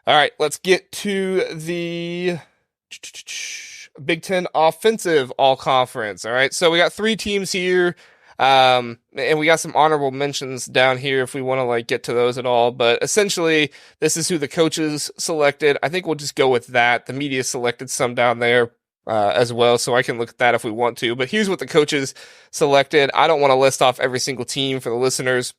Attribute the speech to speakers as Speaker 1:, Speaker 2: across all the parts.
Speaker 1: All right, let's get to the Big Ten offensive all conference. All right, so we got three teams here, and we got some honorable mentions down here if we want to get to those at all. But essentially, this is who the coaches selected. I think we'll just go with that. The media selected some down there. As well, so I can look at that if we want to. But here's what the coaches selected. I don't want to list off every single team for the listeners,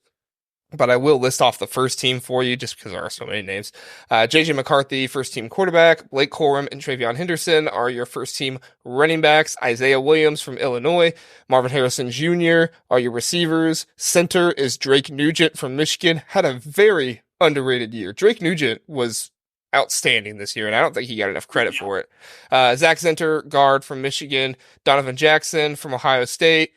Speaker 1: but I will list off the first team for you just because there are so many names. JJ McCarthy, first team quarterback. Blake Corum and TreVeyon Henderson are your first team running backs. Isaiah Williams from Illinois. Marvin Harrison Jr. are your receivers. Center is Drake Nugent from Michigan. Had a very underrated year. Drake Nugent was outstanding this year, and I don't think he got enough credit for it. Zach Center, guard from Michigan. Donovan Jackson from Ohio State.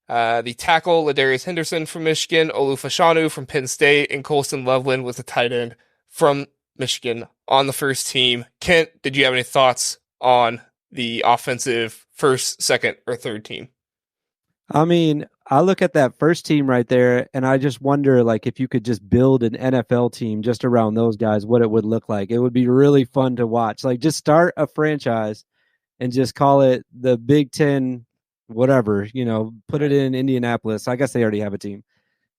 Speaker 1: The tackle, Ladarius Henderson from Michigan, Olu Fashanu from Penn State, and Colston Loveland was the tight end from Michigan on the first team. Kent, did you have any thoughts on the offensive first, second, or third team?
Speaker 2: I mean, I look at that first team right there, and I just wonder, if you could just build an NFL team just around those guys, what it would look like. It would be really fun to watch. Just start a franchise and just call it the Big Ten whatever, put it in Indianapolis. I guess they already have a team.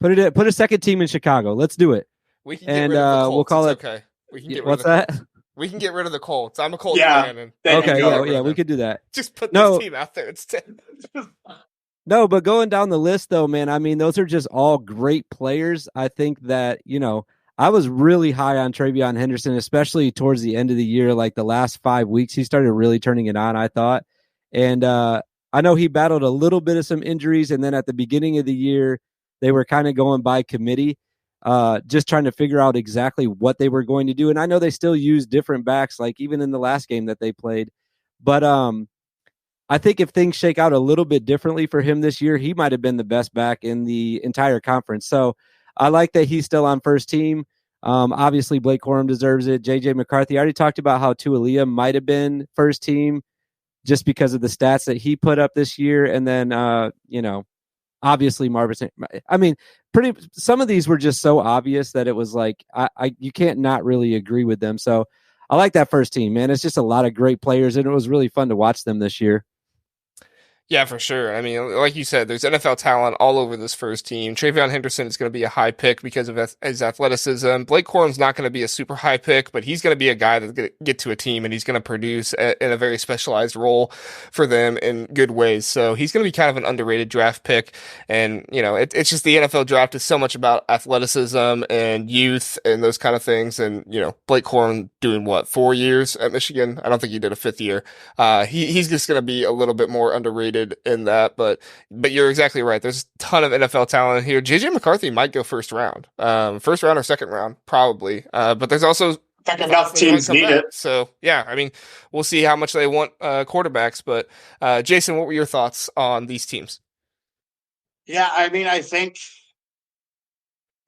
Speaker 2: Put a second team in Chicago. Let's do it.
Speaker 1: We can get rid of the Colts.
Speaker 2: We'll call
Speaker 1: it's okay. We can get rid
Speaker 2: what's
Speaker 1: of the
Speaker 2: that?
Speaker 1: Colts. We can get rid of the Colts. I'm a Colts fan.
Speaker 2: Okay, we could do that.
Speaker 1: Just put this team out there instead.
Speaker 2: No, but going down the list though, man, I mean, those are just all great players. I think that, I was really high on TreVeyon Henderson, especially towards the end of the year, the last 5 weeks, he started really turning it on, I thought. And, I know he battled a little bit of some injuries, and then at the beginning of the year, they were kind of going by committee, just trying to figure out exactly what they were going to do. And I know they still use different backs, even in the last game that they played. But I think if things shake out a little bit differently for him this year, he might have been the best back in the entire conference. So I like that he's still on first team. Obviously, Blake Corum deserves it. JJ McCarthy, I already talked about how Taulia might have been first team, just because of the stats that he put up this year. And then, obviously Marvin, I mean, some of these were just so obvious that it was you can't not really agree with them. So I like that first team, man. It's just a lot of great players, and it was really fun to watch them this year.
Speaker 1: Yeah, for sure. I mean, like you said, there's NFL talent all over this first team. TreVeyon Henderson is going to be a high pick because of his athleticism. Blake Corum's not going to be a super high pick, but he's going to be a guy that's going to get to a team and he's going to produce in a very specialized role for them in good ways. So he's going to be kind of an underrated draft pick. And, it's just the NFL draft is so much about athleticism and youth and those kind of things. And, Blake Corum doing 4 years at Michigan? I don't think he did a fifth year. He's just going to be a little bit more underrated in that, but you're exactly right. There's a ton of NFL talent here. JJ McCarthy might go first round or second round, probably. But there's also
Speaker 3: enough teams need it.
Speaker 1: So yeah, I mean, we'll see how much they want quarterbacks. But Jason, what were your thoughts on these teams?
Speaker 3: Yeah, I mean, I think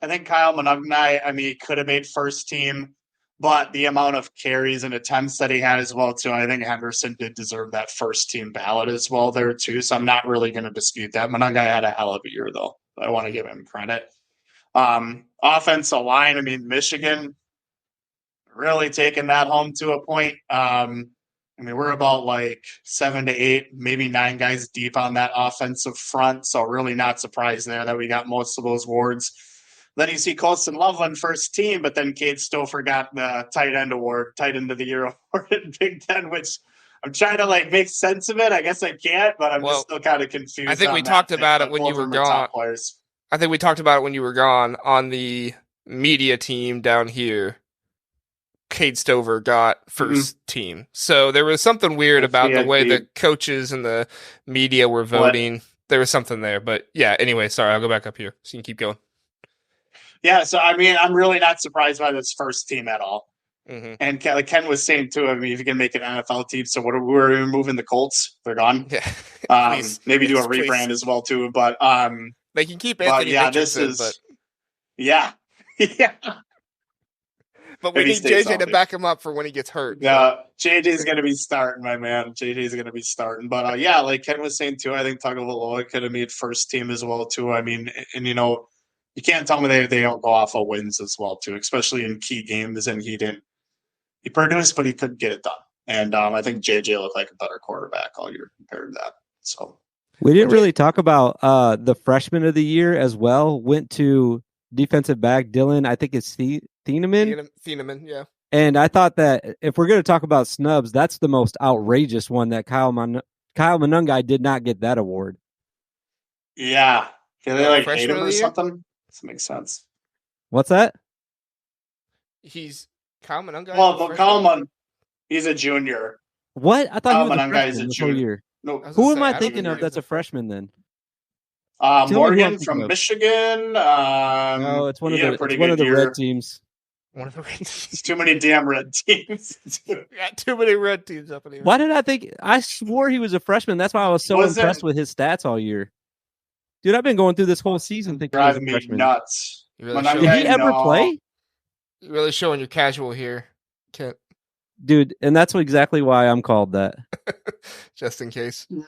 Speaker 3: Kyle Monugni, could have made first team. But the amount of carries and attempts that he had as well, too, I think Henderson did deserve that first team ballot as well there, too. So I'm not really going to dispute that. Monangai had a hell of a year, though. I want to give him credit. Offensive line, Michigan really taking that home to a point. We're about 7 to 8, maybe 9 guys deep on that offensive front. So really not surprised there that we got most of those awards. Then you see Colston Loveland first team, but then Kate still forgot the tight end award, tight end of the year award in Big Ten, which I'm trying to make sense of it. I guess I can't, but I'm just still kind of confused.
Speaker 1: I think we talked about it when you were gone. I think we talked about it when you were gone on the media team down here. Cade Stover got first team. So there was something weird about the way the coaches and the media were voting. There was something there, but yeah, anyway, sorry, I'll go back up here so you can keep going.
Speaker 3: Yeah, so I'm really not surprised by this first team at all. Mm-hmm. And Ken was saying too, if you can make an NFL team, so we're moving the Colts? They're gone.
Speaker 1: Yeah,
Speaker 3: maybe do a rebrand as well too. But
Speaker 1: they can keep Anthony Richardson.
Speaker 3: Yeah.
Speaker 1: But we need JJ to back him up for when he gets hurt.
Speaker 3: Yeah, JJ's going to be starting, my man. JJ's going to be starting. But like Ken was saying too, I think Tagovailoa could have made first team as well too. You can't tell me they don't go off of wins as well too, especially in key games, and he didn't He produced, but he couldn't get it done. And I think JJ looked like a better quarterback all year compared to that. So
Speaker 2: we didn't really talk about the freshman of the year as well. Went to defensive back Dylan. I think it's Thieneman.
Speaker 1: Thieneman, yeah.
Speaker 2: And I thought that if we're going to talk about snubs, that's the most outrageous one. That Kyle Monungai did not get that award.
Speaker 3: Yeah, can they like hate him or
Speaker 1: year?
Speaker 3: something? This makes sense.
Speaker 2: What's that?
Speaker 1: He's Kyle Monungai.
Speaker 3: Well, but Kyle he's a junior.
Speaker 2: What? I thought
Speaker 3: Kyle
Speaker 2: he was
Speaker 3: Monungai
Speaker 2: a
Speaker 3: is a
Speaker 2: freshman this
Speaker 3: junior.
Speaker 2: whole year.
Speaker 3: No,
Speaker 2: who am I thinking of that's a freshman then?
Speaker 3: Morgan from Michigan.
Speaker 2: No, it's one of the red teams.
Speaker 1: One of the red teams.
Speaker 3: It's too many damn red teams.
Speaker 1: Got too many red teams up in here.
Speaker 2: Why did I think? I swore he was a freshman. That's why I was so impressed with his stats all year. Dude, I've been going through this whole season thinking he was a freshman.
Speaker 3: Nuts.
Speaker 1: Really
Speaker 2: did he ever play?
Speaker 1: You're really showing your casual here, Kent.
Speaker 2: Dude, and that's exactly why I'm called that.
Speaker 1: Just in case.
Speaker 2: Dude,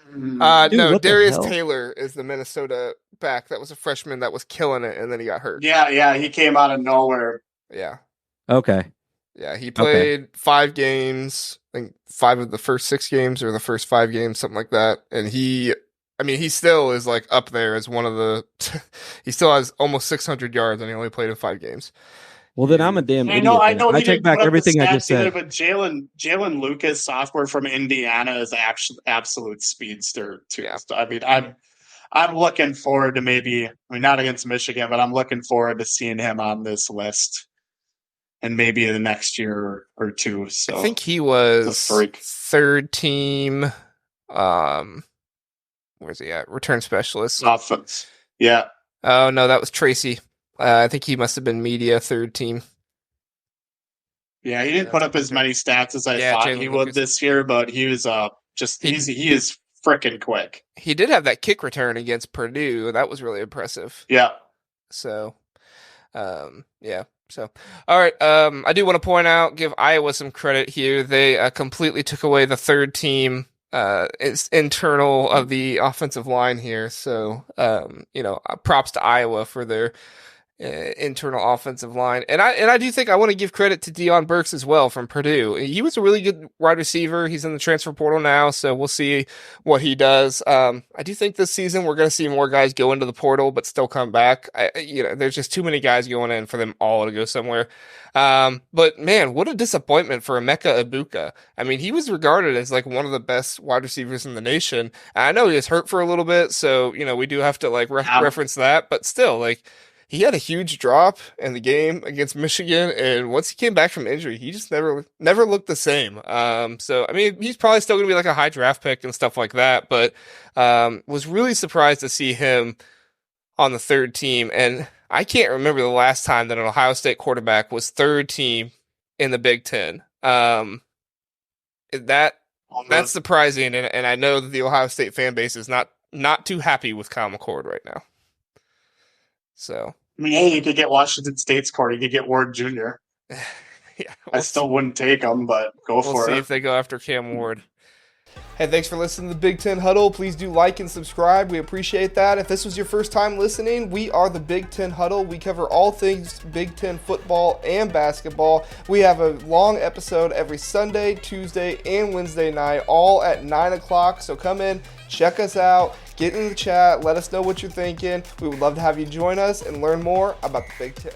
Speaker 1: no, Darius Taylor is the Minnesota back. That was a freshman that was killing it, and then he got hurt.
Speaker 3: Yeah, he came out of nowhere.
Speaker 1: Yeah.
Speaker 2: Okay.
Speaker 1: Yeah, he played 5 games, I think 5 of the first 6 games or the first 5 games, something like that. And he still is like up there as one of the, he still has almost 600 yards and he only played in 5 games.
Speaker 2: Well, then I'm a damn idiot.
Speaker 3: I know.
Speaker 2: I take back everything I just said.
Speaker 3: But Jalen Lucas, sophomore from Indiana, is actually absolute speedster too.
Speaker 1: Yeah.
Speaker 3: So, I mean, I'm looking forward to not against Michigan, but I'm looking forward to seeing him on this list, and maybe the next year or two. So
Speaker 1: I think he was 3rd team. Where's he at? Return specialist.
Speaker 3: Offense. Yeah.
Speaker 1: Oh no, that was Tracy. I think he must have been media 3rd team.
Speaker 3: Yeah, he didn't put up as many stats as I thought he would this year, but he was he is freaking quick.
Speaker 1: He did have that kick return against Purdue. That was really impressive.
Speaker 3: Yeah.
Speaker 1: So, yeah. So, all right. I do want to give Iowa some credit here. They completely took away the 3rd team internal of the offensive line here. So, props to Iowa for their internal offensive line. And I do think I want to give credit to Deion Burks as well from Purdue. He was a really good wide receiver. He's in the transfer portal now, so we'll see what he does. I do think this season we're going to see more guys go into the portal but still come back. There's just too many guys going in for them all to go somewhere. But man, what a disappointment for Emeka Egbuka. I mean, he was regarded as like one of the best wide receivers in the nation. I know he was hurt for a little bit, so we do have to like reference that, but still, like, he had a huge drop in the game against Michigan, and once he came back from injury, he just never looked the same. So I mean, he's probably still going to be like a high draft pick and stuff like that, but was really surprised to see him on the 3rd team. And I can't remember the last time that an Ohio State quarterback was 3rd team in the Big Ten. That's surprising, and I know that the Ohio State fan base is not too happy with Kyle McCord right now. So,
Speaker 3: I mean, hey, you could get Washington State's core. You could get Ward Jr.
Speaker 1: Yeah,
Speaker 3: I still wouldn't take him, but we'll for it.
Speaker 1: We'll see if they go after Cam Ward. Hey, thanks for listening to the Big Ten Huddle. Please do like and subscribe. We appreciate that. If this was your first time listening, we are the Big Ten Huddle. We cover all things Big Ten football and basketball. We have a long episode every Sunday, Tuesday, and Wednesday night, all at 9 o'clock. So come in, check us out, get in the chat, let us know what you're thinking. We would love to have you join us and learn more about the Big Ten.